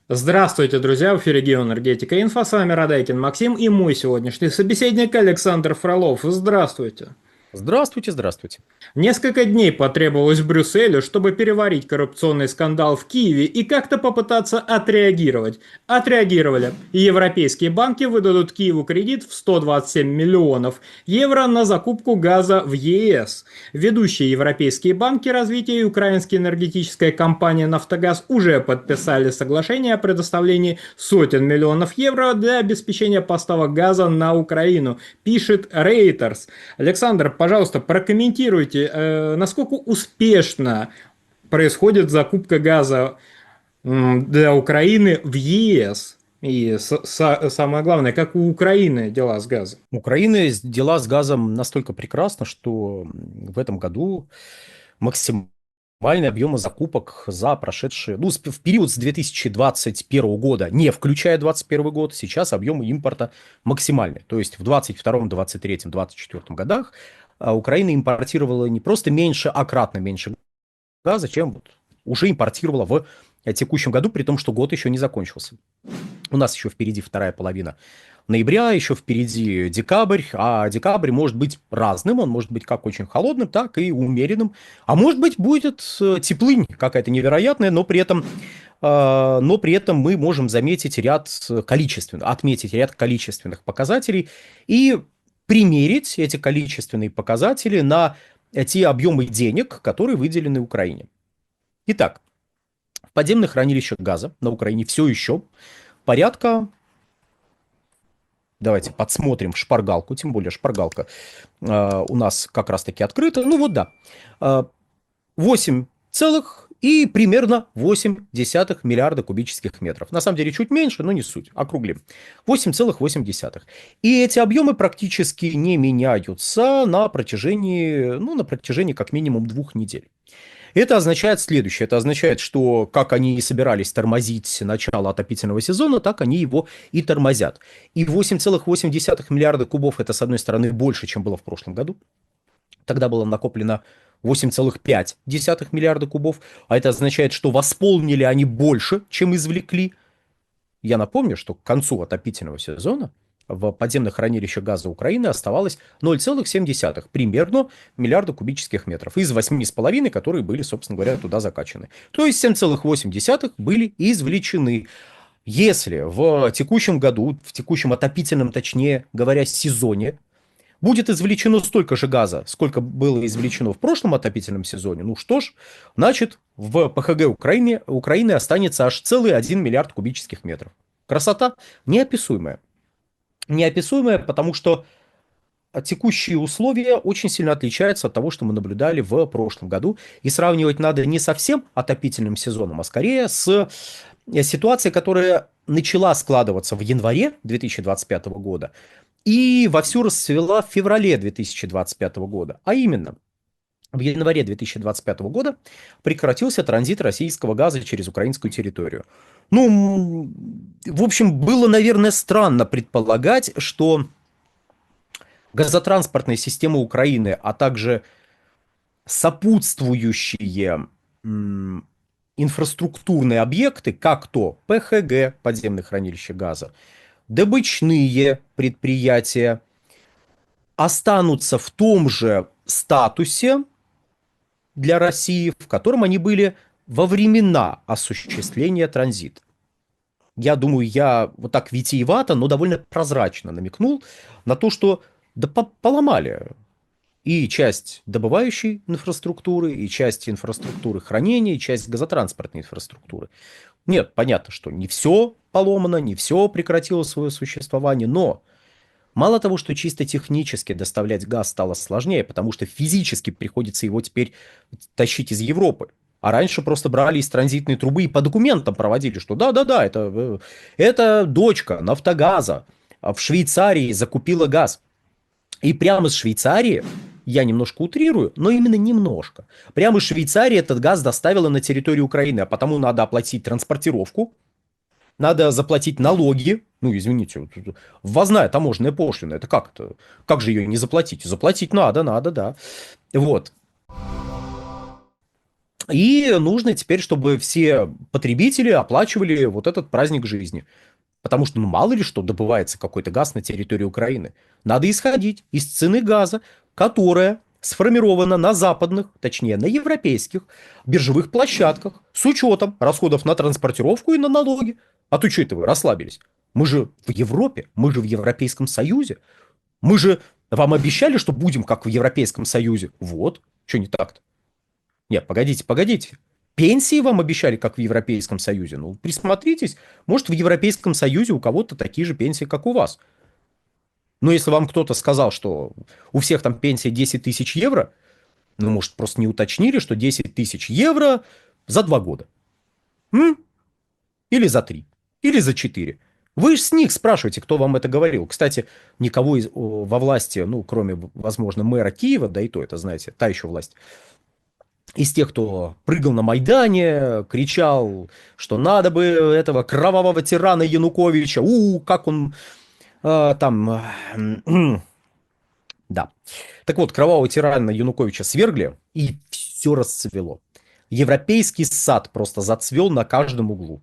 Здравствуйте, друзья! В эфире Геоэнергетика Инфо. С вами Радайкин Максим и мой сегодняшний собеседник Александр Фролов. Здравствуйте! Здравствуйте, здравствуйте. Несколько дней потребовалось Брюсселю, чтобы переварить коррупционный скандал в Киеве и как-то попытаться отреагировать. Отреагировали. И европейские банки выдадут Киеву кредит в 127 миллионов евро на закупку газа в ЕС. Ведущие европейские банки развития и украинская энергетическая компания «Нафтогаз» уже подписали соглашение о предоставлении сотен миллионов евро для обеспечения поставок газа на Украину, пишет Reuters. Александр, пожалуйста, прокомментируйте, насколько успешно происходит закупка газа для Украины в ЕС. И самое главное, как у Украины дела с газом. Украины дела с газом настолько прекрасно, что в этом году максимальные объемы закупок за прошедшие, в период с 2021 года, не включая 2021 год, сейчас объемы импорта максимальные. То есть в 2022, 2023, 2024 годах Украина импортировала не просто меньше, а кратно меньше газа, чем вот уже импортировала в текущем году, при том, что год еще не закончился. У нас еще впереди вторая половина ноября, еще впереди декабрь, а декабрь может быть разным, он может быть как очень холодным, так и умеренным, а может быть будет теплынь какая-то невероятная, но при этом мы можем отметить ряд количественных показателей и примерить эти количественные показатели на те объемы денег, которые выделены Украине. Итак, в подземных хранилищах газа на Украине все еще порядка. Давайте подсмотрим шпаргалку, тем более шпаргалка у нас как раз-таки открыта. Ну вот да, 8 целых и примерно 0,8 миллиарда кубических метров. На самом деле чуть меньше, но не суть, округлим. 8,8. И эти объемы практически не меняются на протяжении как минимум 2 недель. Это означает следующее. Это означает, что как они и собирались тормозить начало отопительного сезона, так они его и тормозят. И 8,8 миллиарда кубов – это, с одной стороны, больше, чем было в прошлом году. Тогда было накоплено 8,5 миллиарда кубов, а это означает, что восполнили они больше, чем извлекли. Я напомню, что к концу отопительного сезона в подземных хранилищах газа Украины оставалось 0,7 примерно миллиарда кубических метров из 8,5, которые были, собственно говоря, туда закачаны. То есть 7,8 были извлечены. Если в текущем году, в текущем отопительном, точнее говоря, сезоне, будет извлечено столько же газа, сколько было извлечено в прошлом отопительном сезоне, ну что ж, значит, в ПХГ Украины останется аж целый 1 миллиард кубических метров. Красота неописуемая. Неописуемая, потому что текущие условия очень сильно отличаются от того, что мы наблюдали в прошлом году. И сравнивать надо не со всем отопительным сезоном, а скорее с ситуацией, которая начала складываться в январе 2025 года и вовсю расцвела в феврале 2025 года. А именно, в январе 2025 года прекратился транзит российского газа через украинскую территорию. Ну, в общем, было, наверное, странно предполагать, что газотранспортная система Украины, а также сопутствующие инфраструктурные объекты, как то ПХГ, подземные хранилища газа, добычные предприятия, останутся в том же статусе для России, в котором они были во времена осуществления транзита. Я думаю, я вот так витиевато, но довольно прозрачно намекнул на то, что да поломали и часть добывающей инфраструктуры, и часть инфраструктуры хранения, и часть газотранспортной инфраструктуры. Нет, понятно, что не все поломано, не все прекратило свое существование, но мало того, что чисто технически доставлять газ стало сложнее, потому что физически приходится его теперь тащить из Европы. А раньше просто брали из транзитной трубы и по документам проводили, что да-да-да, это дочка Нафтогаза в Швейцарии закупила газ. И прямо из Швейцарии, я немножко утрирую, но именно немножко, прямо из Швейцарии этот газ доставила на территорию Украины, а потому надо оплатить транспортировку, надо заплатить налоги. Ну, извините, ввозная таможенная пошлина, это как это? Как же ее не заплатить? Заплатить надо, да. Вот. И нужно теперь, чтобы все потребители оплачивали вот этот праздник жизни. Потому что, ну, мало ли что, добывается какой-то газ на территории Украины. Надо исходить из цены газа, которая сформирована на западных, точнее, на европейских биржевых площадках с учетом расходов на транспортировку и на налоги. А то что это вы расслабились? Мы же в Европе, мы же в Европейском Союзе. Мы же вам обещали, что будем как в Европейском Союзе. Вот, что не так-то? Нет, погодите, погодите. Пенсии вам обещали, как в Европейском Союзе. Ну, присмотритесь. Может, в Европейском Союзе у кого-то такие же пенсии, как у вас. Но если вам кто-то сказал, что у всех там пенсия 10 тысяч евро, ну, может, просто не уточнили, что 10 тысяч евро за 2 года. М? Или за 3. Или за 4. Вы же с них спрашиваете, кто вам это говорил. Кстати, никого во власти, ну, кроме, возможно, мэра Киева, да и то это, знаете, та еще власть, из тех, кто прыгал на Майдане, кричал, что надо бы этого кровавого тирана Януковича, как он там... да. Так вот, кровавого тирана Януковича свергли, и все расцвело. Европейский сад просто зацвел на каждом углу.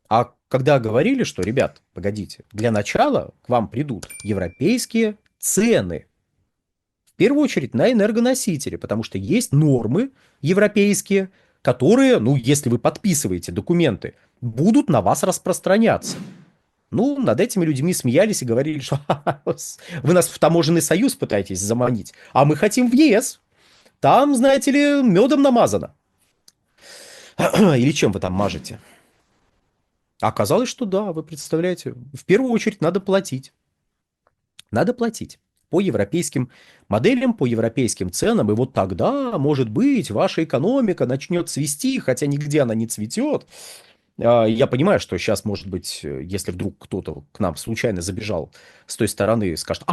А когда говорили, что, ребят, погодите, для начала к вам придут европейские цены, в первую очередь на энергоносители, потому что есть нормы европейские, которые, ну, если вы подписываете документы, будут на вас распространяться. Ну, над этими людьми смеялись и говорили, что вы нас в таможенный союз пытаетесь заманить, а мы хотим в ЕС. Там, знаете ли, медом намазано. Или чем вы там мажете? А оказалось, что да, вы представляете, в первую очередь надо платить. Надо платить по европейским моделям, по европейским ценам, и вот тогда, может быть, ваша экономика начнет цвести, хотя нигде она не цветет. Я понимаю, что сейчас, может быть, если вдруг кто-то к нам случайно забежал с той стороны и скажет,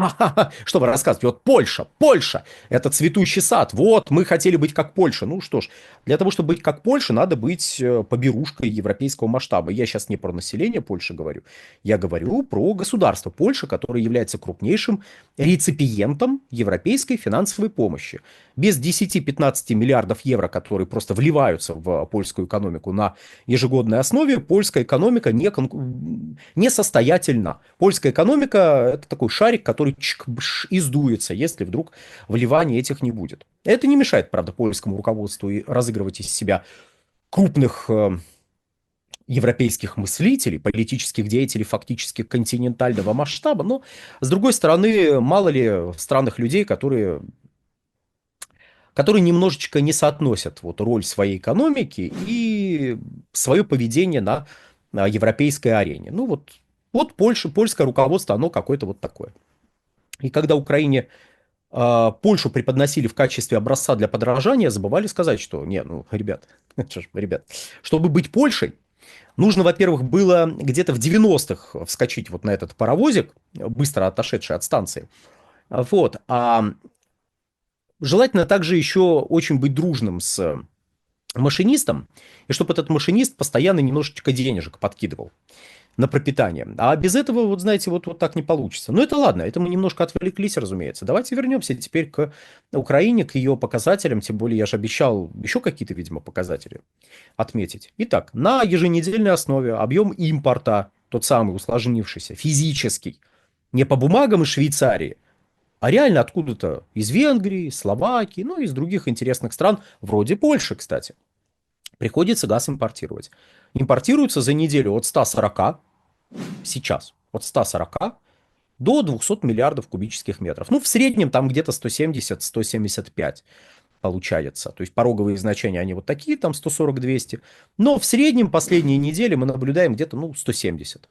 что вы рассказываете, вот Польша, Польша, это цветущий сад, вот мы хотели быть как Польша. Ну что ж, для того, чтобы быть как Польша, надо быть поберушкой европейского масштаба. Я сейчас не про население Польши говорю, я говорю про государство Польши, которое является крупнейшим реципиентом европейской финансовой помощи. Без 10-15 миллиардов евро, которые просто вливаются в польскую экономику на ежегодной основе, польская экономика не состоятельна. Польская экономика – это такой шарик, который и сдуется, если вдруг вливания этих не будет. Это не мешает, правда, польскому руководству и разыгрывать из себя крупных европейских мыслителей, политических деятелей фактически континентального масштаба, но, с другой стороны, мало ли странных людей, которые немножечко не соотносят вот роль своей экономики и свое поведение на европейской арене. Ну вот Польша, польское руководство, оно какое-то вот такое. И когда Украине Польшу преподносили в качестве образца для подражания, забывали сказать, что, не, ну, ребят, чтобы быть Польшей, нужно, во-первых, было где-то в 90-х вскочить вот на этот паровозик, быстро отошедший от станции, вот, желательно также еще очень быть дружным с машинистом, и чтобы этот машинист постоянно немножечко денежек подкидывал на пропитание. А без этого, вот знаете, вот так не получится. Но это ладно, это мы немножко отвлеклись, разумеется. Давайте вернемся теперь к Украине, к ее показателям, тем более я же обещал еще какие-то, видимо, показатели отметить. Итак, на еженедельной основе объем импорта, тот самый усложнившийся, физический, не по бумагам из Швейцарии, а реально откуда-то из Венгрии, Словакии, ну и из других интересных стран, вроде Польши, кстати, приходится газ импортировать. Импортируется за неделю от 140, сейчас, от 140 до 200 миллиардов кубических метров. Ну, в среднем там где-то 170-175 получается. То есть пороговые значения, они вот такие, там 140-200. Но в среднем последние недели мы наблюдаем где-то, ну, 170.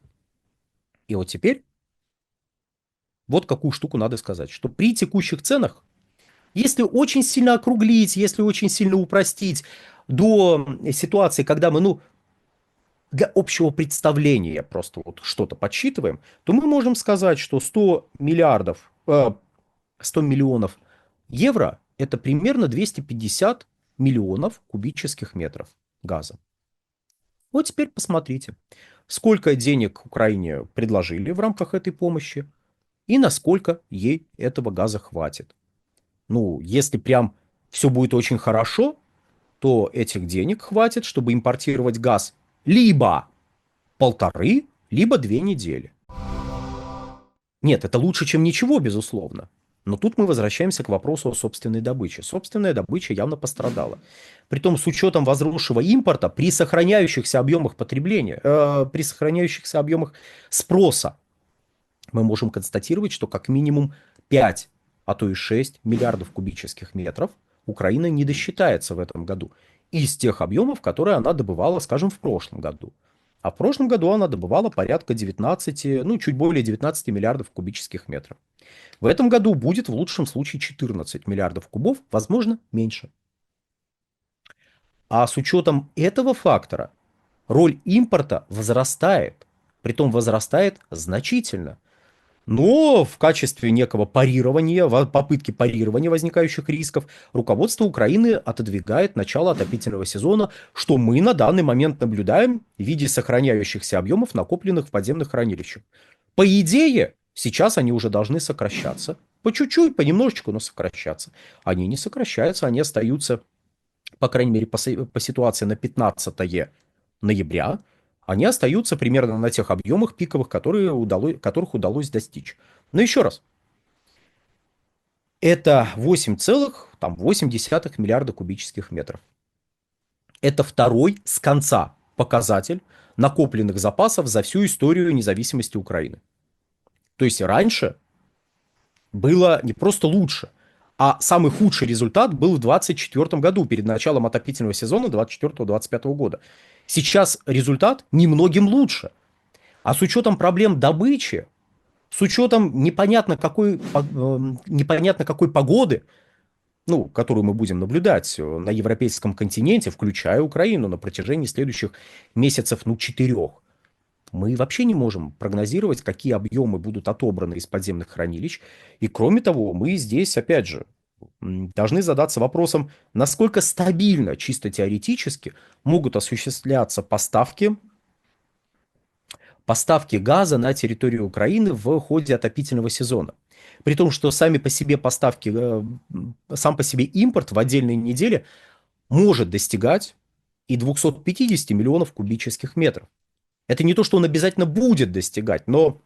И вот теперь вот какую штуку надо сказать, что при текущих ценах, если очень сильно округлить, если очень сильно упростить до ситуации, когда мы, ну, для общего представления просто вот что-то подсчитываем, то мы можем сказать, что 100 миллионов евро – это примерно 250 миллионов кубических метров газа. Вот теперь посмотрите, сколько денег Украине предложили в рамках этой помощи и насколько ей этого газа хватит. Ну, если прям все будет очень хорошо, то этих денег хватит, чтобы импортировать газ либо 1,5, либо 2 недели. Нет, это лучше, чем ничего, безусловно. Но тут мы возвращаемся к вопросу о собственной добыче. Собственная добыча явно пострадала. Притом с учетом возросшего импорта при сохраняющихся объемах потребления, при сохраняющихся объемах спроса, мы можем констатировать, что как минимум 5, а то и 6 миллиардов кубических метров Украина не досчитается в этом году из тех объемов, которые она добывала, скажем, в прошлом году. А в прошлом году она добывала порядка 19, ну, чуть более 19 миллиардов кубических метров. В этом году будет в лучшем случае 14 миллиардов кубов, возможно, меньше. А с учетом этого фактора роль импорта возрастает, притом возрастает значительно. Но в качестве некого парирования, попытки парирования возникающих рисков, руководство Украины отодвигает начало отопительного сезона, что мы на данный момент наблюдаем в виде сохраняющихся объемов, накопленных в подземных хранилищах. По идее, сейчас они уже должны сокращаться. По чуть-чуть, понемножечку, но сокращаться. Они не сокращаются, они остаются, по крайней мере, по ситуации на 15 ноября, они остаются примерно на тех объемах пиковых, которых удалось достичь. Но еще раз, это 8,8 миллиарда кубических метров. Это второй с конца показатель накопленных запасов за всю историю независимости Украины. То есть раньше было не просто лучше, а самый худший результат был в 2024 году, перед началом отопительного сезона 2024-2025 года. Сейчас результат немногим лучше. А с учетом проблем добычи, с учетом непонятно какой погоды, ну, которую мы будем наблюдать на европейском континенте, включая Украину, на протяжении следующих месяцев, 4, мы вообще не можем прогнозировать, какие объемы будут отобраны из подземных хранилищ. И кроме того, мы здесь, опять же, должны задаться вопросом, насколько стабильно, чисто теоретически, могут осуществляться поставки газа на территорию Украины в ходе отопительного сезона. При том, что сами по себе поставки, сам по себе импорт в отдельные недели может достигать и 250 миллионов кубических метров. Это не то, что он обязательно будет достигать, но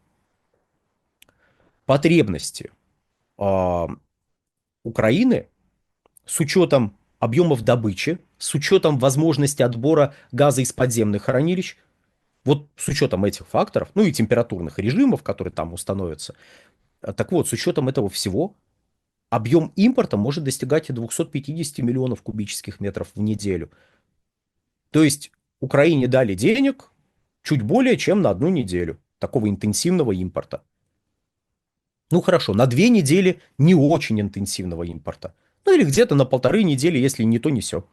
потребности Украины с учетом объемов добычи, с учетом возможности отбора газа из подземных хранилищ, вот с учетом этих факторов, ну и температурных режимов, которые там установятся, так вот, с учетом этого всего, объем импорта может достигать и 250 миллионов кубических метров в неделю. То есть Украине дали денег чуть более чем на 1 неделю такого интенсивного импорта. Ну хорошо, на 2 недели не очень интенсивного импорта. Ну или где-то на 1,5 недели, если не то, не сё.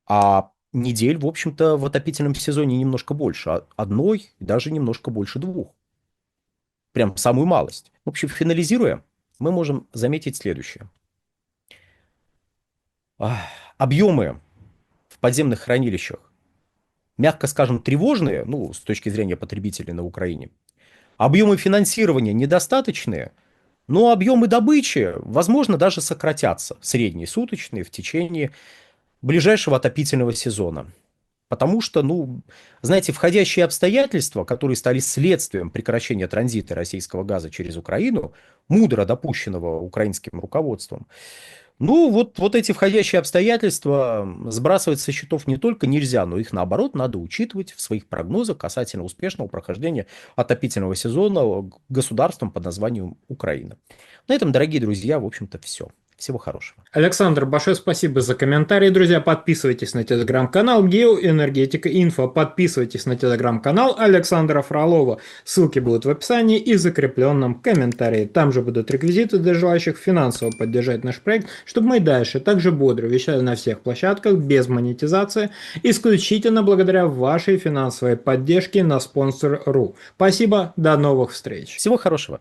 А недель, в общем-то, в отопительном сезоне немножко больше. 1, даже немножко больше 2. Прям самую малость. В общем, финализируя, мы можем заметить следующее. Объемы в подземных хранилищах, мягко скажем, тревожные, ну, с точки зрения потребителей на Украине. Объемы финансирования недостаточные, но объемы добычи, возможно, даже сократятся, средние суточные, в течение ближайшего отопительного сезона. Потому что, ну, знаете, входящие обстоятельства, которые стали следствием прекращения транзита российского газа через Украину, мудро допущенного украинским руководством, ну, вот эти входящие обстоятельства сбрасывать со счетов не только нельзя, но их, наоборот, надо учитывать в своих прогнозах касательно успешного прохождения отопительного сезона государством под названием Украина. На этом, дорогие друзья, в общем-то, все. Всего хорошего. Александр, большое спасибо за комментарии, друзья. Подписывайтесь на телеграм-канал Геоэнергетика Инфо. Подписывайтесь на телеграм-канал Александра Фролова. Ссылки будут в описании и закрепленном комментарии. Там же будут реквизиты для желающих финансово поддержать наш проект, чтобы мы дальше также бодро вещали на всех площадках без монетизации, исключительно благодаря вашей финансовой поддержке на Sponsor.ru. Спасибо, до новых встреч. Всего хорошего.